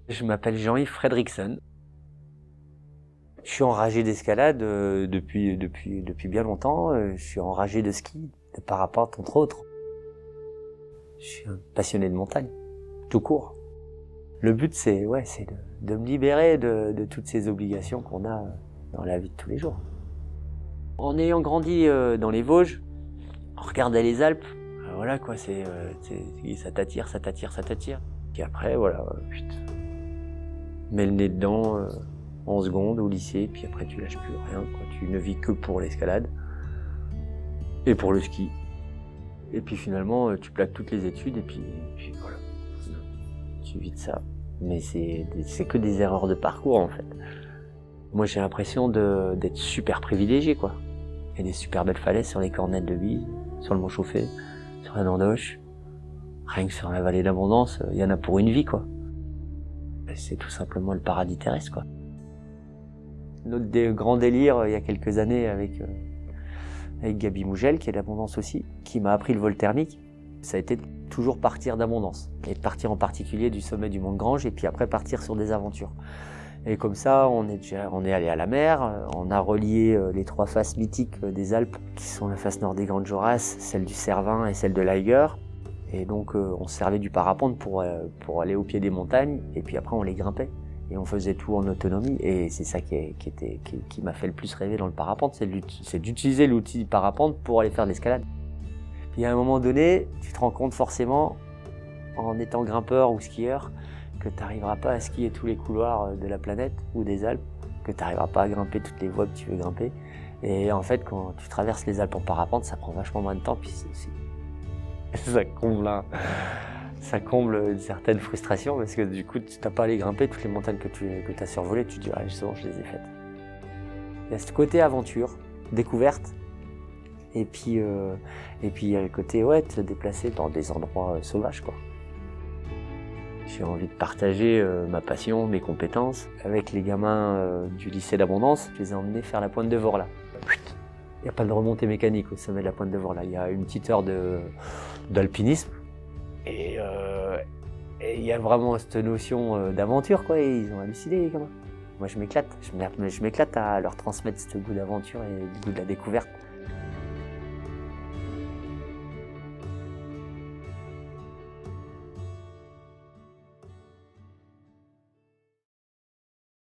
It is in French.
Je m'appelle Jean-Yves Fredriksson. Je suis enragé d'escalade depuis bien longtemps. Je suis enragé de ski, de parapente entre autres. Je suis un passionné de montagne, tout court. Le but c'est de me libérer de toutes ces obligations qu'on a dans la vie de tous les jours. En ayant grandi dans les Vosges, on regardait les Alpes, voilà quoi, ça t'attire, ça t'attire, ça t'attire. Puis après voilà, mets le nez dedans en seconde au lycée, puis après tu lâches plus rien, quoi. Tu ne vis que pour l'escalade et pour le ski. Et puis finalement tu plaques toutes les études et puis voilà, tu vis de ça. Mais c'est que des erreurs de parcours en fait. Moi j'ai l'impression d'être super privilégié quoi. Il y a des super belles falaises sur les Cornettes de Bise, sur le Mont Chauffé, sur la Nandoche. Rien que sur la vallée d'Abondance, il y en a pour une vie quoi. C'est tout simplement le paradis terrestre quoi. Notre grand délire il y a quelques années avec Gabi Mougel, qui est d'Abondance aussi, qui m'a appris le vol thermique, ça a été toujours partir d'Abondance. Et de partir en particulier du sommet du Mont de Grange et puis après partir sur des aventures. Et comme ça, on est allé à la mer, on a relié les trois faces mythiques des Alpes, qui sont la face nord des Grandes Jorasses, celle du Cervin et celle de l'Eiger. Et donc on se servait du parapente pour aller au pied des montagnes, et puis après on les grimpait. Et on faisait tout en autonomie, et c'est ça qui m'a fait le plus rêver dans le parapente, c'est d'utiliser l'outil parapente pour aller faire de l'escalade. Puis à un moment donné, tu te rends compte forcément, en étant grimpeur ou skieur, que tu n'arriveras pas à skier tous les couloirs de la planète ou des Alpes, que tu n'arriveras pas à grimper toutes les voies que tu veux grimper. Et en fait, quand tu traverses les Alpes en parapente, ça prend vachement moins de temps, puis ça comble une certaine frustration, parce que du coup, tu n'as pas à aller grimper toutes les montagnes que tu as survolées, tu te dis, ah, justement, je les ai faites. Il y a ce côté aventure, découverte, et puis il y a le côté, de se déplacer dans des endroits sauvages, quoi. J'ai envie de partager ma passion, mes compétences. Avec les gamins du lycée d'Abondance, je les ai emmenés faire la pointe de Vorla. Il n'y a pas de remontée mécanique au sommet de la pointe de Vorla. Il y a une petite heure d'alpinisme. Et il y a vraiment cette notion d'aventure, quoi. Et ils ont halluciné, les gamins. Moi, je m'éclate. Je m'éclate à leur transmettre ce goût d'aventure et le goût de la découverte.